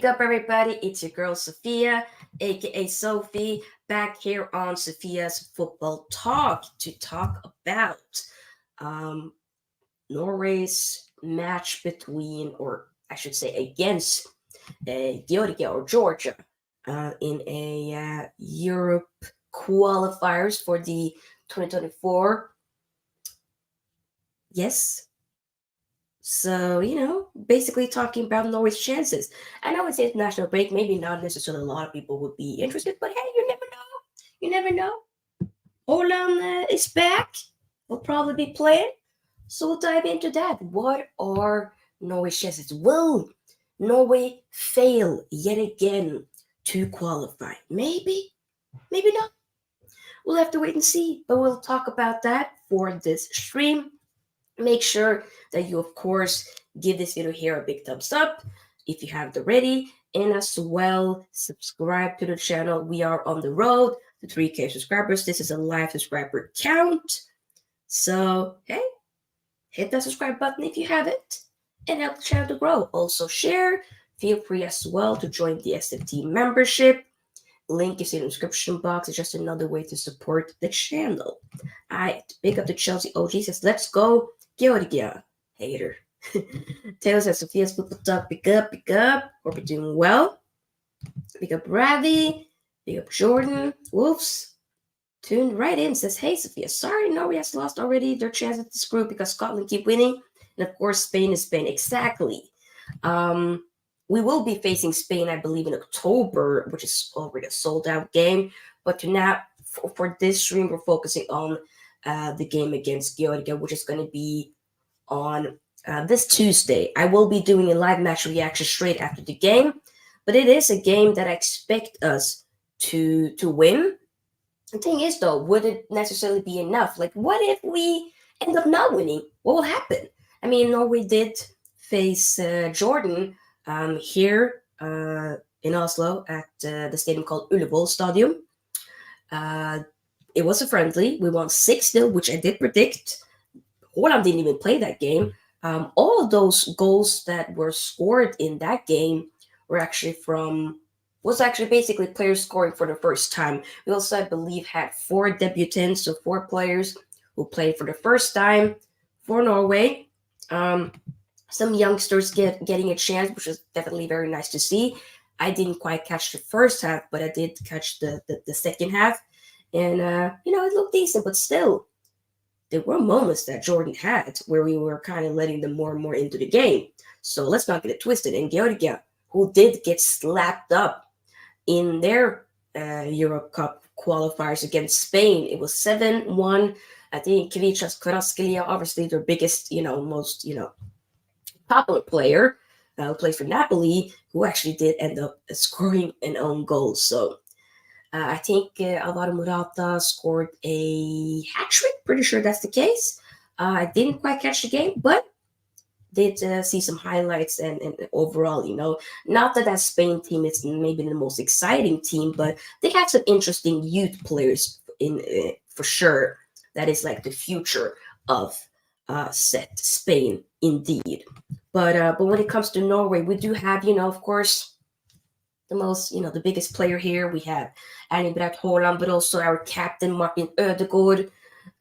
up, everybody? It's your girl Sofia, aka Sophie, back here on Sophia's Football Talk to talk about um, Norway's match between, or I should say, against Georgia or Georgia in a Europe qualifiers for the 2024. Yes, so, basically talking about Norway's chances. I know it's international break. Maybe not necessarily a lot of people would be interested, but hey, you never know. You never know. Haaland is back. We'll probably be playing. So we'll dive into that. What are Norway's chances? Will Norway fail yet again to qualify? Maybe, maybe not. We'll have to wait and see. But we'll talk about that for this stream. Make sure that you, of course, give this video here a big thumbs up if you haven't already, and as well subscribe to the channel. We are on the road to 3K subscribers. This is a live subscriber count, so hey, hit that subscribe button if you haven't and help the channel to grow. Also share. Feel free as well to join the SFT membership. Link is in the description box. It's just another way to support the channel. I pick up the Chelsea OG says, let's go Georgia. Hater. Taylor says, Sophia's Football Talk. Pick up. Hope you're doing well. Pick up Ravi. Pick up Jordan. Wolves. Tuned right in. Says, hey, Sophia. Sorry, Norway has lost already their chance at this group because Scotland keep winning. And of course, Spain is Spain. Exactly. We will be facing Spain, I believe, in October, which is already a sold-out game. But for this stream, we're focusing on the game against Georgia, which is going to be on this Tuesday. I will be doing a live match reaction straight after the game, but it is a game that I expect us to win. The thing is, though, would it necessarily be enough? Like, what if we end up not winning? What will happen? I mean, Norway did face Jordan here in Oslo at the stadium called Ullevål Stadium. It was a friendly. We won 6-0, which I did predict. Haaland didn't even play that game. All of those goals that were scored in that game was actually basically players scoring for the first time. We also, I believe, had 4 debutants, so 4 players who played for the first time for Norway. Some youngsters getting a chance, which is definitely very nice to see. I didn't quite catch the first half, but I did catch the second half. And, it looked decent, but still, there were moments that Jordan had where we were kind of letting them more and more into the game. So let's not get it twisted. And Georgia, who did get slapped up in their Euro Cup qualifiers against Spain, it was 7-1. I think Kvichas Kvaratskhelia, obviously their biggest, most, popular player who plays for Napoli, who actually did end up scoring an own goal. So I think Alvaro Morata scored a hat-trick. Pretty sure that's the case. I didn't quite catch the game, but did see some highlights and overall, not that Spain team is maybe the most exciting team, but they have some interesting youth players in for sure. That is like the future of set Spain indeed. But when it comes to Norway, we do have, of course, the most, the biggest player here. We have Erling Braut Haaland, but also our captain, Martin Odegaard.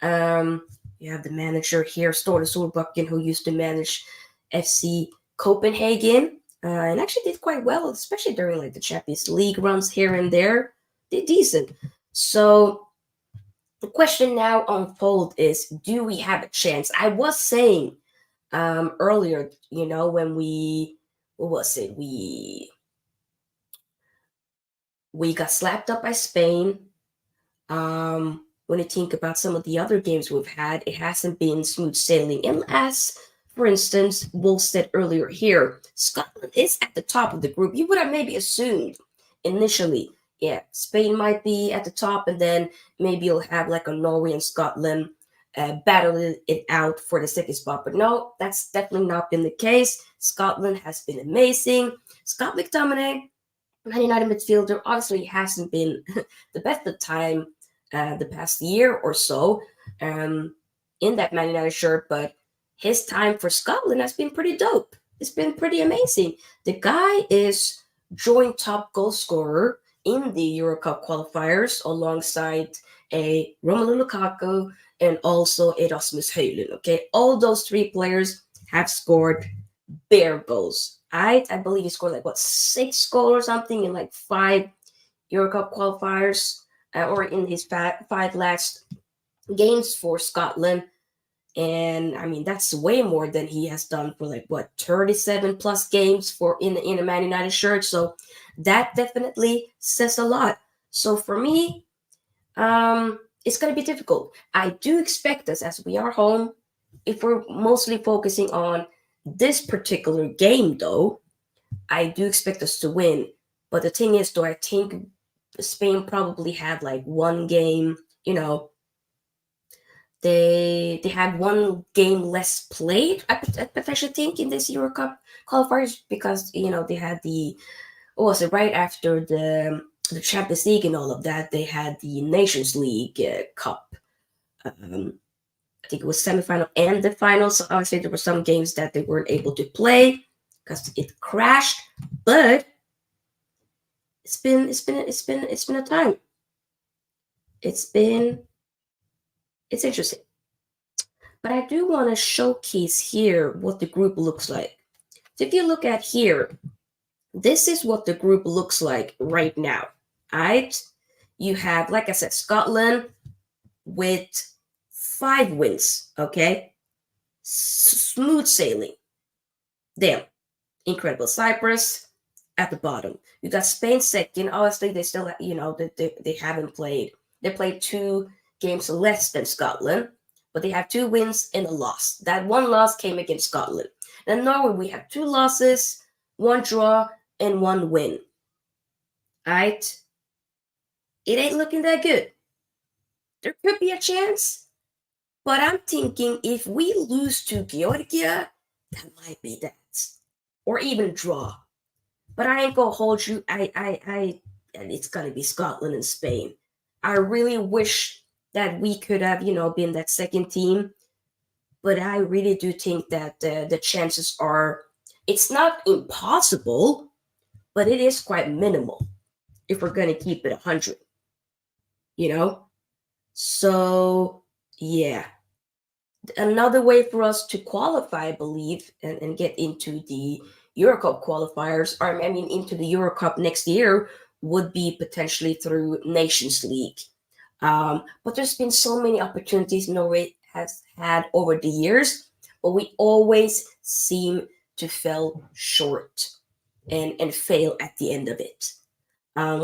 You have the manager here, Ståle Solbakken, who used to manage FC Copenhagen and actually did quite well, especially during like the Champions League runs here and there. Did decent. So the question now unfold is, do we have a chance? I was saying earlier, when what was it? We got slapped up by Spain. When you think about some of the other games we've had, it hasn't been smooth sailing. And as, for instance, Wolf said earlier here, Scotland is at the top of the group. You would have maybe assumed initially, yeah, Spain might be at the top, and then maybe you'll have like a Norway and Scotland battle it out for the second spot. But no, that's definitely not been the case. Scotland has been amazing. Scott McTominay, Man United midfielder, obviously hasn't been the best of time the past year or so in that Man United shirt, but his time for Scotland has been pretty dope. It's been pretty amazing. The guy is joint top goal scorer in the Euro Cup qualifiers alongside a Romelu Lukaku and also Erasmus Haaland. Okay, all those three players have scored bare goals. I believe he scored like what 6 goals or something in like 5 Euro Cup qualifiers, or in his five last games for Scotland. And I mean that's way more than he has done for like what 37 plus games for in a Man United shirt. So that definitely says a lot. So for me, it's gonna be difficult. I do expect us, as we are home, if we're mostly focusing on this particular game though, I do expect us to win. But the thing is, though, I think Spain probably had like one game. They had one game less played. I potentially think in this Euro Cup qualifiers because they had the what was it right after the Champions League and all of that. They had the Nations League Cup. Um, I think it was semifinal and the final. So obviously there were some games that they weren't able to play because it crashed. But it's been a time. It's interesting. But I do want to showcase here what the group looks like. So if you look at here, this is what the group looks like right now. Right? You have, like I said, Scotland with 5 wins. Okay, smooth sailing. Damn, incredible. Cyprus at the bottom. You got Spain second. Obviously, they still, they haven't played. They played 2 games less than Scotland, but they have 2 wins and a loss. That one loss came against Scotland. And Norway, we have 2 losses, 1 draw, and 1 win. Alright? It ain't looking that good. There could be a chance, but I'm thinking if we lose to Georgia, that might be that. Or even draw. But I ain't gonna hold you. And it's gonna be Scotland and Spain. I really wish that we could have, been that second team. But I really do think that the chances are, it's not impossible, but it is quite minimal if we're gonna keep it 100. You know. So yeah, another way for us to qualify, I believe, and get into the Euro Cup qualifiers, or I mean, into the Euro Cup next year, would be potentially through Nations League. But there's been so many opportunities Norway has had over the years, but we always seem to fall short and fail at the end of it,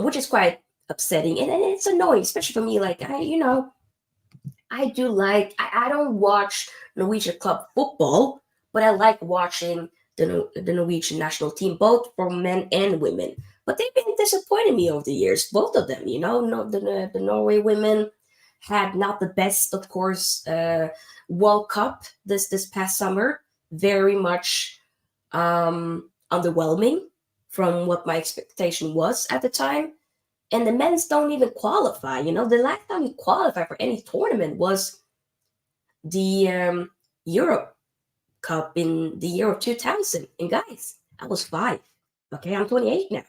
which is quite upsetting and it's annoying, especially for me. Like I do like I don't watch Norwegian club football, but I like watching the Norwegian national team, both for men and women. But they've been disappointing me over the years, both of them. No, the Norway women had not the best, of course, World Cup this past summer. Very much underwhelming from what my expectation was at the time. And the men's don't even qualify. The last time we qualified for any tournament was the Europe Cup in the year of 2000. And guys, I was 5. Okay, I'm 28 now.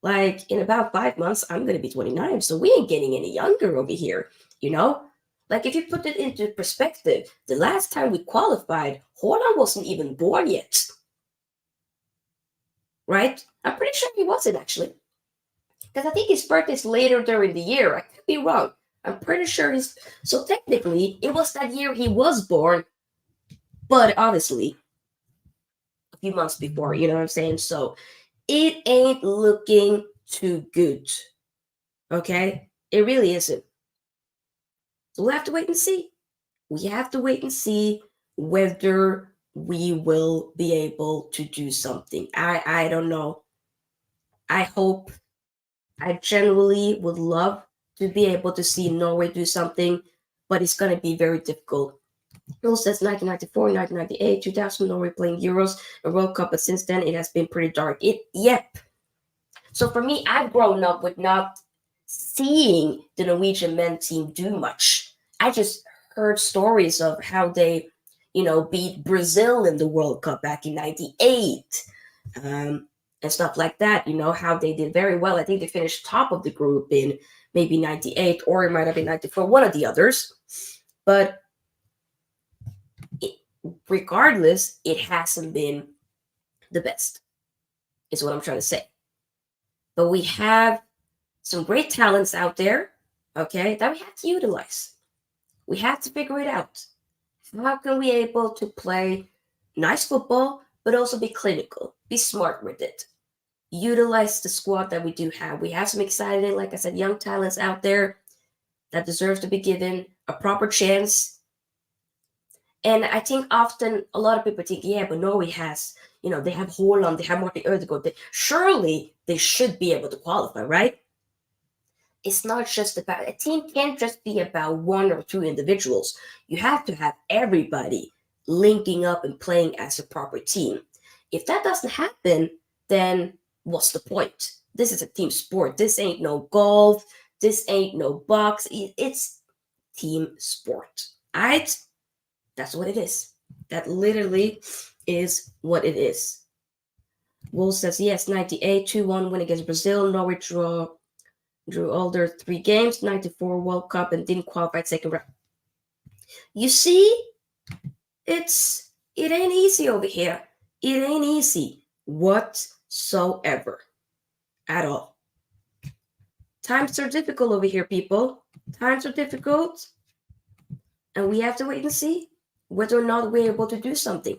Like in about 5 months, I'm gonna be 29. So we ain't getting any younger over here. You know, like if you put it into perspective, the last time we qualified, Haaland wasn't even born yet. Right? I'm pretty sure he wasn't actually. Because I think his birthday is later during the year. I could be wrong. I'm pretty sure he's. So technically, it was that year he was born, but obviously, a few months before, you know what I'm saying? So it ain't looking too good. Okay? It really isn't. So we'll have to wait and see. We have to wait and see whether we will be able to do something. I don't know. I hope. I generally would love to be able to see Norway do something, but it's going to be very difficult. It says 1994, 1998, 2000, Norway playing Euros and World Cup, but since then it has been pretty dark. Yep. So for me, I've grown up with not seeing the Norwegian men team do much. I just heard stories of how they, beat Brazil in the World Cup back in '98. and stuff like that. You know how they did very well. I think they finished top of the group in maybe 98, or it might have been 94, one of the others. But it, regardless, it hasn't been the best, is what I'm trying to say. But we have some great talents out there, okay, that we have to utilize. We have to figure it out. How can we able to play nice football, but also be clinical, be smart with it? Utilize the squad that we do have. We have some exciting, like I said, young talents out there that deserves to be given a proper chance. And I think often a lot of people think, yeah, but Norway has, they have Haaland, they have Martin Odegaard. Surely they should be able to qualify, right? It's not just about, a team can't just be about one or two individuals. You have to have everybody linking up and playing as a proper team. If that doesn't happen, then what's the point? This is a team sport. This ain't no golf. This ain't no box. It's team sport. All right? That's what it is. That literally is what it is. Wolf says, yes, 98, 2-1 win against Brazil. Norway drew all their 3 games, 94 World Cup, and didn't qualify second round. You see, it ain't easy over here. It ain't easy whatsoever at all. Times are difficult over here, people. Times are difficult, and we have to wait and see whether or not we're able to do something.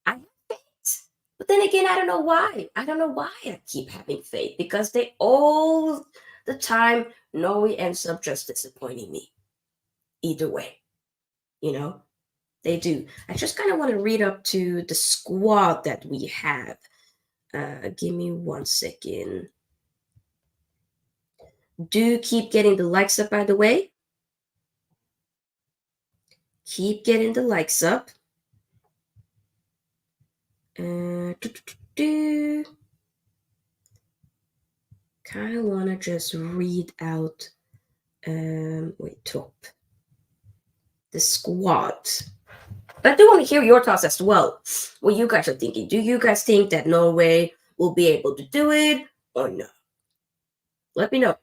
I have faith, but then again, I don't know why. I don't know why I keep having faith, because they all the time, Norway ends up just disappointing me. Either way, they do. I just kind of want to read up to the squad that we have. Give me 1 second. Do keep getting the likes up, by the way. Keep getting the likes up. Kind of want to just read out, top. The squad. But I do want to hear your thoughts as well. What you guys are thinking. Do you guys think that Norway will be able to do it or no? Let me know.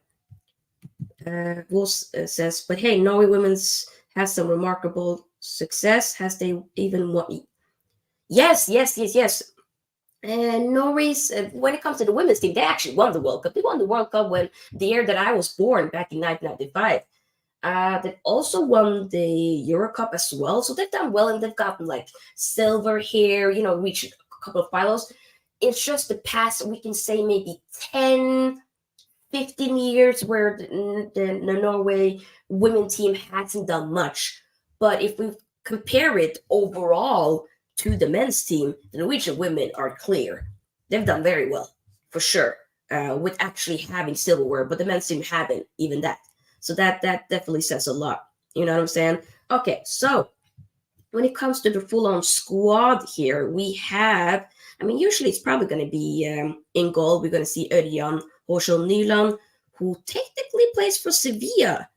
Wolf says, but hey, Norway women's has some remarkable success. Has they even won? Yes. And Norway's, when it comes to the women's team, they actually won the World Cup. They won the World Cup when the year that I was born, back in 1995. They've also won the Euro Cup as well. So they've done well, and they've gotten like silver here, reached a couple of finals. It's just the past, we can say maybe 10, 15 years where the Norway women team hasn't done much. But if we compare it overall to the men's team, the Norwegian women are clear. They've done very well, for sure, with actually having silverware, but the men's team haven't even that. So that definitely says a lot. You know what I'm saying? Okay, so when it comes to the full-on squad here, we have, usually it's probably going to be in goal. We're going to see Ørjan Horsel Nyland, who technically plays for Sevilla,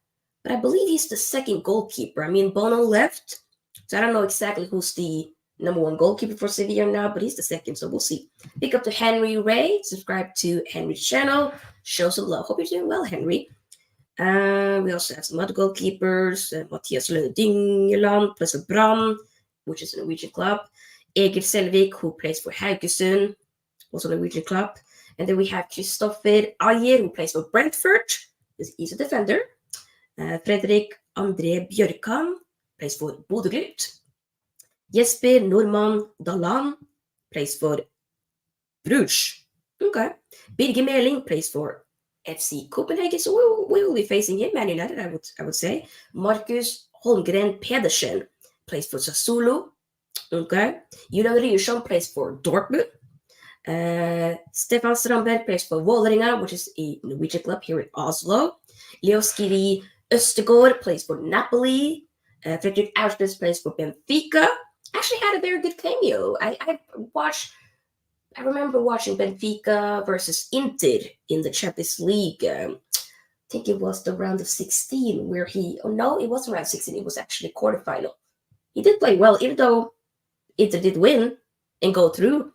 but I believe he's the second goalkeeper. Bono left, so I don't know exactly who's the number 1 goalkeeper for Sevilla now, but he's the second, so we'll see. Pick up to Henry Ray, subscribe to Henry's channel, show some love. Hope you're doing well, Henry. We also have some other goalkeepers. Mathias Lønne-Dyngeland plays for Brann, which is a Norwegian club. Egil Selvik, who plays for Haugesund, also a Norwegian club. And then we have Kristoffer Ayer, who plays for Brentford. He's a defender. Fredrik André Bjørkan plays for Bodø Glimt. Jesper Normann Dalland plays for Bruges. Okay. Birger Meling plays for FC Copenhagen, so we will be facing him, Man United, I would say. Markus Holmgren Pedersen plays for Sassuolo. Okay. Julian Ryerson plays for Dortmund. Stefan Strandberg plays for Vålerenga, which is a Norwegian club here in Oslo. Leo Skiri Østegård plays for Napoli. Fredrik Aursnes plays for Benfica. Actually had a very good cameo. I remember watching Benfica versus Inter in the Champions League. I think it was the round of 16 where it wasn't round 16. It was actually quarterfinal. He did play well, even though Inter did win and go through.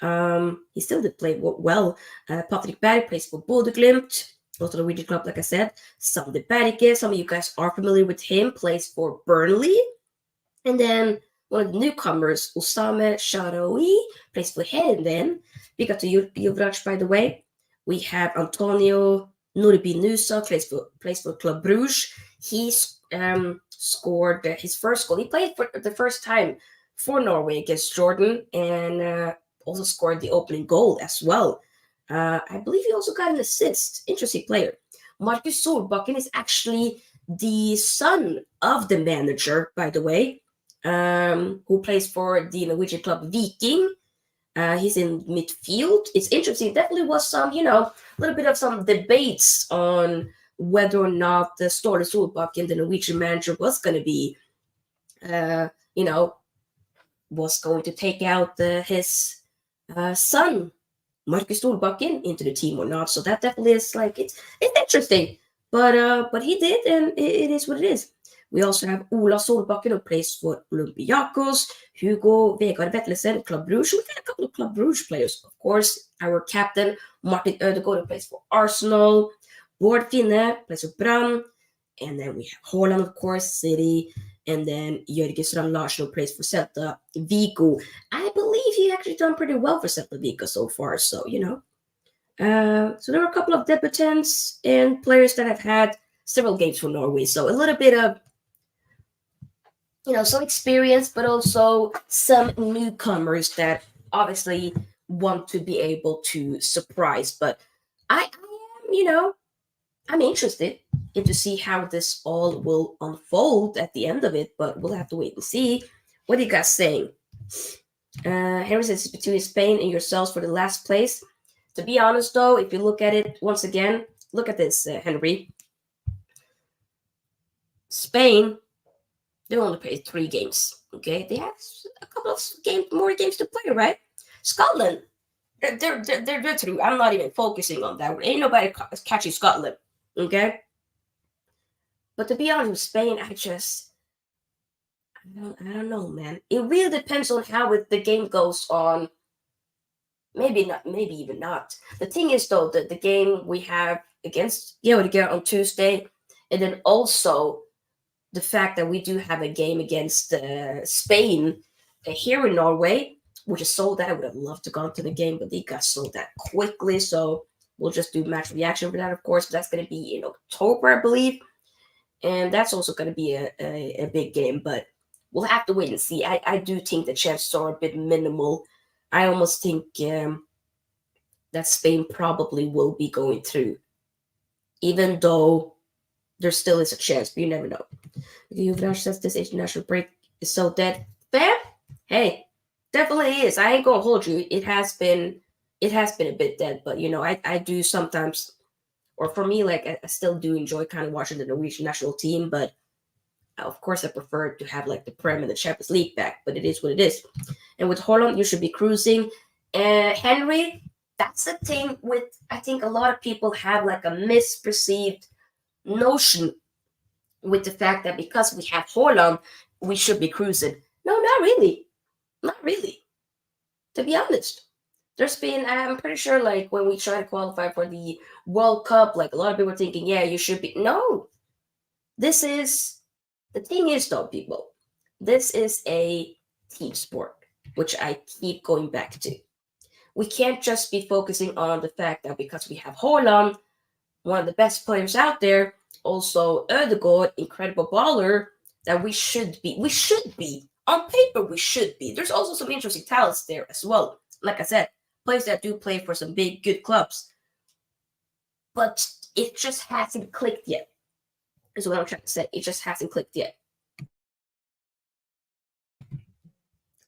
He still did play well. Patrick Berg plays for Bodø/Glimt, also the Norwegian club, like I said. Sander Berge, some of you guys are familiar with him, plays for Burnley. And then one of the newcomers, Osame Shaarawy, plays for Herren. We got to Juvraj, by the way. We have Antonio Nurbinusa, plays for Club Brugge. He's scored his first goal. He played for the first time for Norway against Jordan, and also scored the opening goal as well. I believe he also got an assist. Interesting player. Markus Solbakken is actually the son of the manager, by the way, who plays for the Norwegian club Viking. He's in midfield. It's interesting. Definitely was some, a little bit of some debates on whether or not the Ståle Solbakken, the Norwegian manager, was going to be, was going to take out his son, Markus Solbakken, into the team or not. So that definitely is it's interesting. But he did, and it is what it is. We also have Ola Solbakken, who plays for Olympiacos, Hugo Vegard Vetlesen, Club Brugge. We've had a couple of Club Brugge players, of course. Our captain, Martin Odegaard, who plays for Arsenal. Bård Finne plays for Brann. And then we have Haaland, of course, City. And then Jørgen Strand Larsen, who plays for Celta Vigo. I believe he actually done pretty well for Celta Vigo so far, so, so there are a couple of debutants and players that have had several games for Norway. So a little bit of, some experience, but also some newcomers that obviously want to be able to surprise. But I am, I'm interested in to see how this all will unfold at the end of it, but we'll have to wait and see. What are you guys saying? Henry says it's between Spain and yourselves for the last place. To be honest, though, if you look at it once again, look at this, Henry. Spain, they only played 3 games. Okay, they have a couple of more games to play, right? Scotland, they're through. I'm not even focusing on that. Ain't nobody catching Scotland. Okay, but to be honest with Spain, I don't know, man. It really depends on how the game goes on. Maybe not, maybe even not. The thing is, though, that the game we have against Odegaard on Tuesday, and then also the fact that we do have a game against Spain here in Norway, which is sold out. I would have loved to go to the game, but they got sold out quickly. So we'll just do match reaction for that, of course. But that's going to be in October, I believe. And that's also going to be a big game. But we'll have to wait and see. I do think the chances are a bit minimal. I almost think that Spain probably will be going through, even though there still is a chance, but you never know. Juvraj says this international break is so dead. Fair? Hey, definitely is. I ain't gonna hold you. It has been a bit dead, but I do sometimes, or for me, I still do enjoy kind of watching the Norwegian national team, but of course I prefer to have the Prem and the Champions League back, but it is what it is. And with Haaland, you should be cruising. Henry, that's the thing with, I think a lot of people have a misperceived notion with the fact that because we have Haaland, we should be cruising. No, not really. Not really. To be honest. There's been, I'm pretty sure, when we try to qualify for the World Cup, a lot of people were thinking, yeah, you should be. No. The thing is, though, people, this is a team sport, which I keep going back to. We can't just be focusing on the fact that because we have Haaland, one of the best players out there, also Odegaard, incredible baller, that we should be. On paper, we should be. There's also some interesting talents there as well. Like I said, players that do play for some big, good clubs. But it just hasn't clicked yet. Is what I'm trying to say. It just hasn't clicked yet.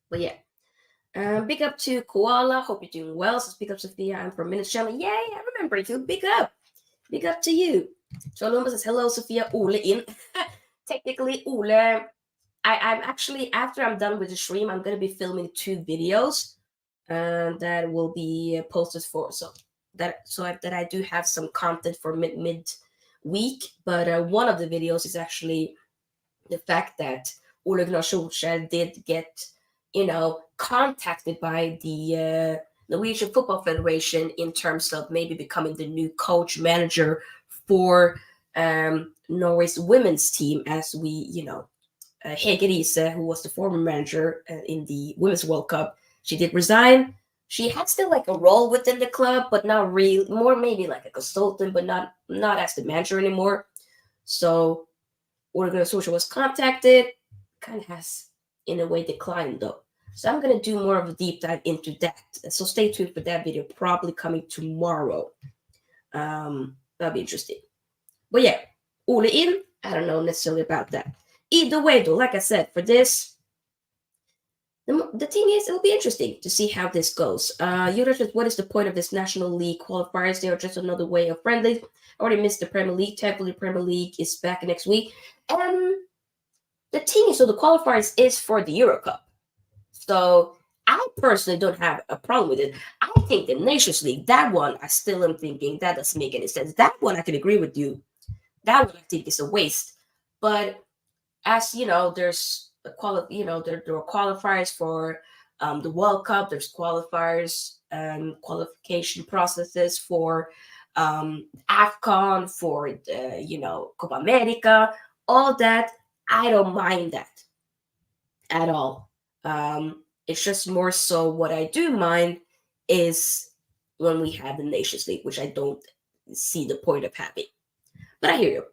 But yeah. Big up to Koala. Hope you're doing well. So big up Sofia. I'm from Minutes Channel. Yay, I remember you. Big up. Big up to you. So Lumba says, hello, Sofia. Ole in. Technically, Ole, I'm actually, after I'm done with the stream, I'm going to be filming 2 videos that will be posted for, so that I do have some content for mid week. But one of the videos is actually the fact that Ole Gunnar Solskjær did get, contacted by the Norwegian Football Federation in terms of maybe becoming the new coach manager for Norway's women's team, as we, Hege Riise, who was the former manager in the Women's World Cup, she did resign. She had still like a role within the club, but not real, more maybe like a consultant, but not as the manager anymore. So Odegaard Social was contacted, kind of has in a way declined though. So I'm gonna do more of a deep dive into that. So stay tuned for that video, probably coming tomorrow. That'll be interesting. But yeah, Ole in, I don't know necessarily about that. Either way though, like I said, for this, the thing is, it'll be interesting to see how this goes. What is the point of this National League qualifiers? They are just another way of friendly. Already missed the Premier League. Thankfully, the Premier League is back next week. The thing is, so the qualifiers is for the Euro Cup. So I personally don't have a problem with it. I think the Nations League, that one, I still am thinking that doesn't make any sense. That one, I can agree with you. That one, I think, is a waste. But as you know, there's there are qualifiers for the World Cup. There's qualifiers and qualification processes for AFCON, for Copa America, all that. I don't mind that at all. It's just more so what I do mind is when we have the Nations League, which I don't see the point of having. But I hear you.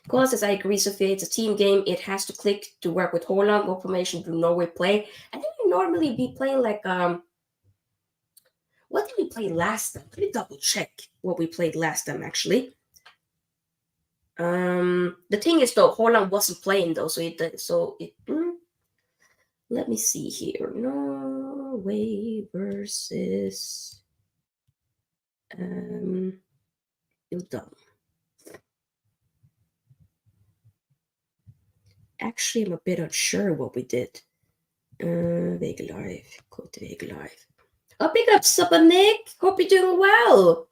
Koala says, I agree, Sofia. It's a team game. It has to click to work with Haaland. What formation do Norway play? I think we normally be playing like what did we play last time? Let me double check what we played last time actually. The thing is though, Haaland wasn't playing though, let me see here. Norway versus Udam. Actually, I'm a bit unsure what we did. Vega Live. Go to Vega Live. Oh, pick up Supper Nick. Hope you're doing well.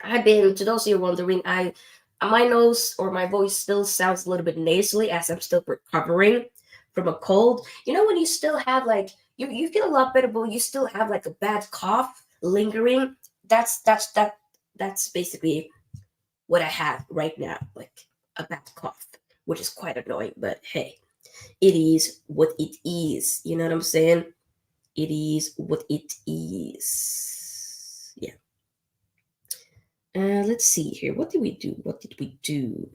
I've been, to those of you wondering, my nose or my voice still sounds a little bit nasally as I'm still recovering from a cold. You know when you still have like you feel a lot better, but you still have like a bad cough lingering. That's basically what I have right now, like a bad cough, which is quite annoying. But hey, it is what it is. You know what I'm saying? It is what it is. Yeah. Let's see here. What did we do? What did we do?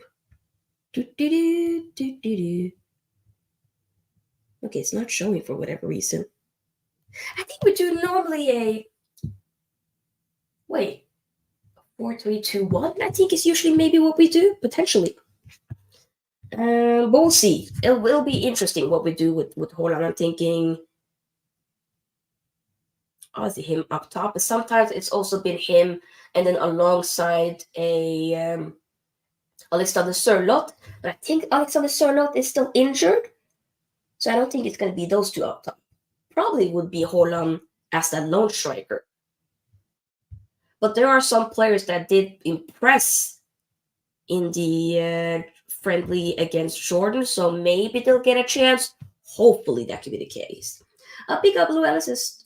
Okay, it's not showing for whatever reason. I think we do normally a 4-3-2-1. I think is usually maybe what we do potentially. But we'll see. It'll be interesting what we do with Haaland. I'm thinking, is it him up top? But sometimes it's also been him, and then alongside a Alexander Sørloth. But I think Alexander Sørloth is still injured, so I don't think it's going to be those two up top. Probably would be Haaland as that lone striker. But there are some players that did impress in the friendly against Jordan, so maybe they'll get a chance. Hopefully that could be the case. Big up Blue Alice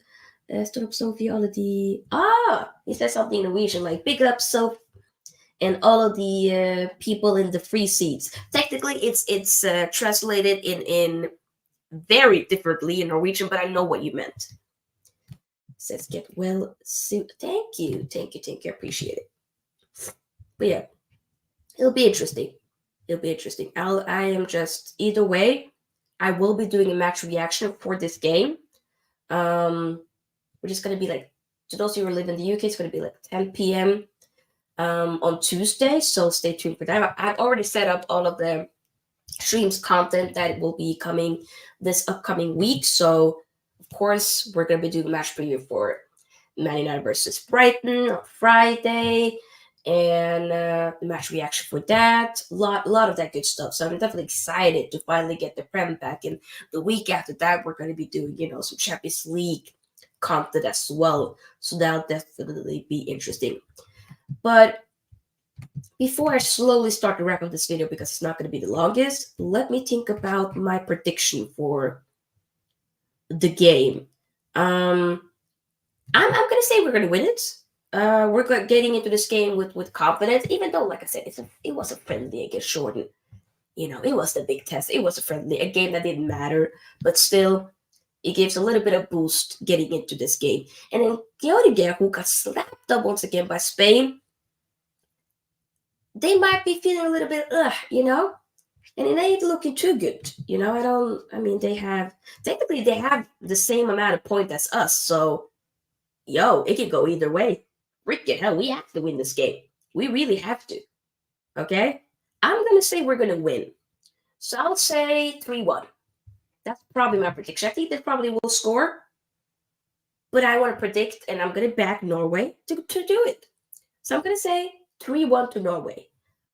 stood up Sofia all of the he said something in Norwegian like big up Sophie and all of the people in the free seats. Technically it's translated in very differently in Norwegian, but I know what you meant. Says get well soon. Thank you. I appreciate it. But yeah, it'll be interesting. I am just either way. I will be doing a match reaction for this game. Which is going to be like, to those of you who live in the UK, it's going to be like 10 p.m. On Tuesday. So stay tuned for that. I've already set up all of the streams content that will be coming this upcoming week. So of course, we're going to be doing match preview for Man United versus Brighton on Friday, and the match reaction for that. A lot of that good stuff. So I'm definitely excited to finally get the Prem back. And the week after that, we're going to be doing, some Champions League content as well. So that'll definitely be interesting. But before I slowly start to wrap up this video, because it's not going to be the longest, let me think about my prediction for the game. I'm gonna say we're gonna win it. Getting into this game with confidence, even though, like I said, it was a friendly against Jordan. It was the big test. It was a game that didn't matter, but still, it gives a little bit of boost getting into this game. And then Georgia, who got slapped up once again by Spain, they might be feeling a little bit, and it ain't looking too good. I mean, technically, they have the same amount of points as us, so, it can go either way. Freaking hell, we have to win this game. We really have to, okay? I'm going to say we're going to win. So I'll say 3-1. That's probably my prediction. I think they probably will score, but I want to predict, and I'm going to back Norway to do it. So I'm going to say 3-1 to Norway.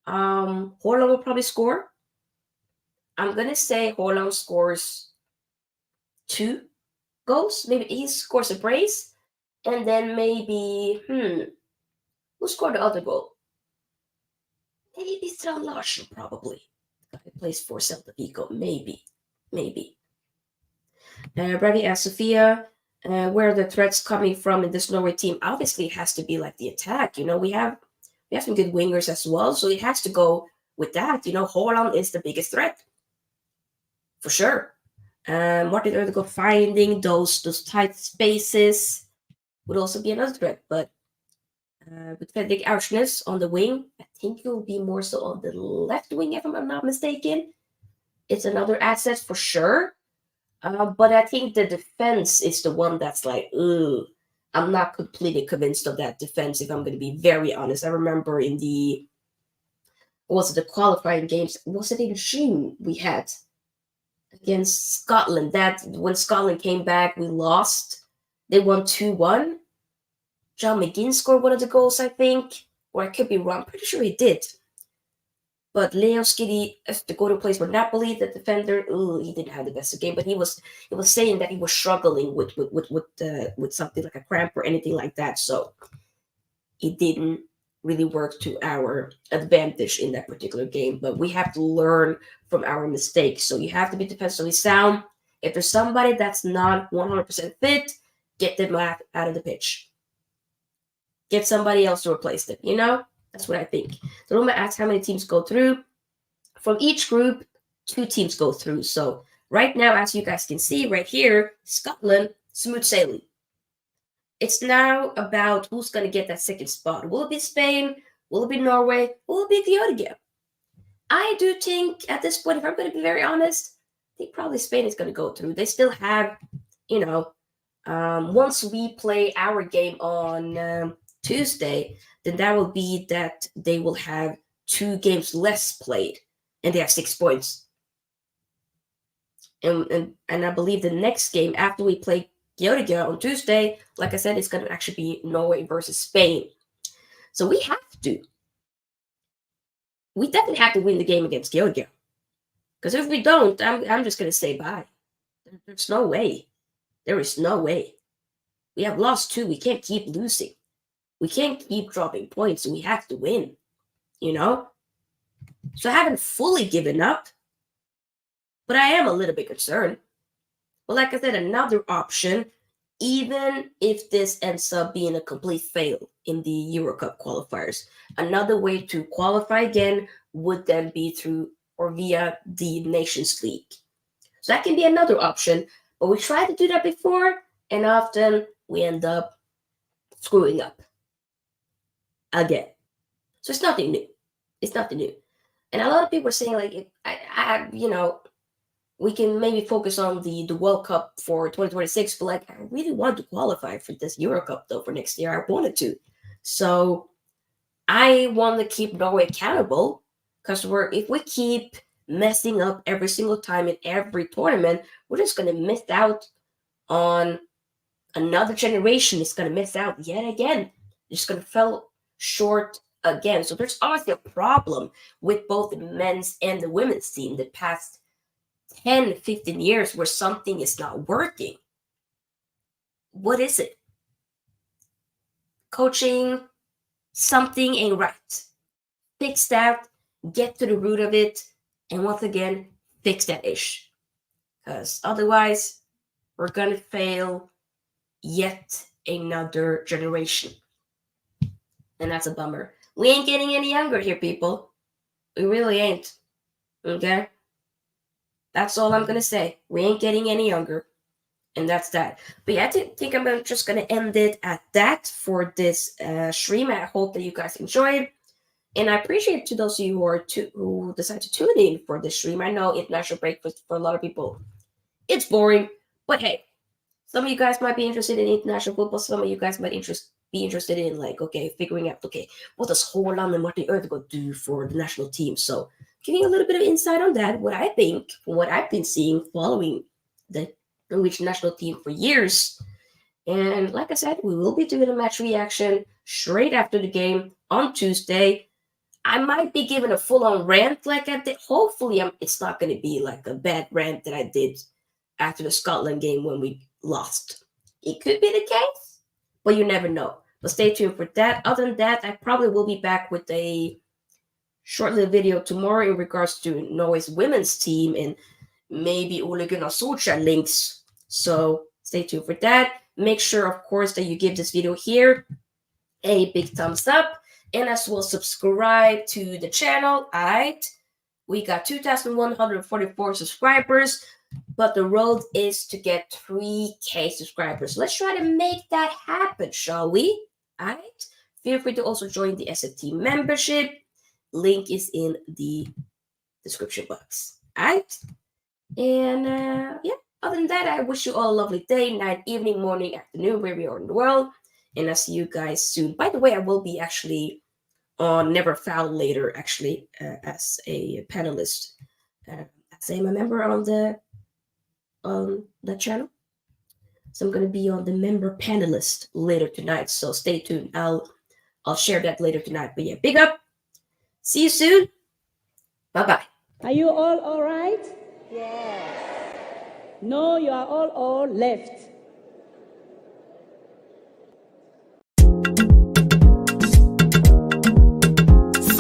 Haaland will probably score. I'm going to say Haaland scores 2 goals. Maybe he scores a brace. And then maybe, who scored the other goal? Maybe Strand Larsen, probably. He plays for Celta Vigo. Maybe. Bravi asks Sofia, where are the threats coming from in this Norway team? Obviously, it has to be like the attack. We have some good wingers as well, so it has to go with that. Haaland is the biggest threat, for sure. Martin Odegaard finding those tight spaces would also be another threat. But with Fredrik Aursnes on the wing, I think he'll be more so on the left wing, if I'm not mistaken. It's another asset for sure. But I think the defense is the one that's like, ugh. I'm not completely convinced of that defense, if I'm going to be very honest. I remember was it the qualifying games? Was it in June we had against Scotland? That when Scotland came back, we lost. They won 2-1. John McGinn scored one of the goals, I think. Or I could be wrong. I'm pretty sure he did. But Leo Skiddy, the go-to place for Napoli, the defender, he didn't have the best of game. But he was saying that he was struggling with something like a cramp or anything like that. So it didn't really work to our advantage in that particular game. But we have to learn from our mistakes. So you have to be defensively sound. If there's somebody that's not 100% fit, get them out of the pitch. Get somebody else to replace them, That's what I think. So Roma asks how many teams go through. From each group, 2 teams go through. So right now, as you guys can see right here, Scotland, smooth sailing. It's now about who's going to get that second spot. Will it be Spain? Will it be Norway? Will it be Georgia? I do think at this point, if I'm going to be very honest, I think probably Spain is going to go through. They still have, once we play our game on Tuesday, then that will be that they will have 2 games less played, and they have 6 points. And I believe the next game after we play Georgia on Tuesday, like I said, it's going to actually be Norway versus Spain. So we definitely have to win the game against Georgia. Because if we don't, I'm just going to say bye. There's no way. There is no way. We have lost 2. We can't keep losing. We can't keep dropping points. We have to win, So I haven't fully given up, but I am a little bit concerned. But like I said, another option, even if this ends up being a complete fail in the Euro Cup qualifiers, another way to qualify again would then be through or via the Nations League. So that can be another option, but we tried to do that before, and often we end up screwing up again. So it's nothing new. And a lot of people are saying, like, we can maybe focus on the World Cup for 2026, but like, I really want to qualify for this Euro Cup though for next year. I wanted to. So I want to keep Norway accountable, because if we keep messing up every single time in every tournament, we're just going to miss out on another generation. Is going to miss out yet again. Just going to fall short again. So there's obviously a problem with both the men's and the women's team the past 10, 15 years where something is not working. What is it? Coaching, something ain't right. Fix that, get to the root of it, and once again, fix that issue. Because otherwise, we're going to fail yet another generation. And that's a bummer. We ain't getting any younger here, people. We really ain't. Okay? That's all I'm gonna say. We ain't getting any younger. And that's that. But yeah, I think I'm just gonna end it at that for this stream. I hope that you guys enjoyed. And I appreciate to those of you who decide to tune in for this stream. I know international break for a lot of people, it's boring. But hey, some of you guys might be interested in international football. Some of you guys might be interested in figuring out what does Haaland and Martin Odegaard do for the national team. So giving a little bit of insight on that, what I think, what I've been seeing following the Norwegian national team for years. And like I said, we will be doing a match reaction straight after the game on Tuesday. I might be giving a full-on rant like I did. Hopefully, it's not going to be like a bad rant that I did after the Scotland game when we lost. It could be the case, but you never know. But stay tuned for that. Other than that, I probably will be back with a short little video tomorrow in regards to Norway's women's team and maybe Ole Gunnar Solskjaer links. So stay tuned for that. Make sure, of course, that you give this video here a big thumbs up and as well subscribe to the channel. Alright, we got 2,144 subscribers, but the road is to get 3K subscribers. Let's try to make that happen, shall we? Alright, feel free to also join the SFT membership. Link is in the description box. Alright, and yeah, other than that, I wish you all a lovely day, night, evening, morning, afternoon, wherever you are in the world. And I'll see you guys soon. By the way, I will be actually on Never Foul later, actually, as a panelist. As I'm a member on the channel. So I'm going to be on the member panelist later tonight. So stay tuned. I'll share that later tonight. But yeah, big up. See you soon. Bye-bye. Are you all right? Yes. No, you are all left.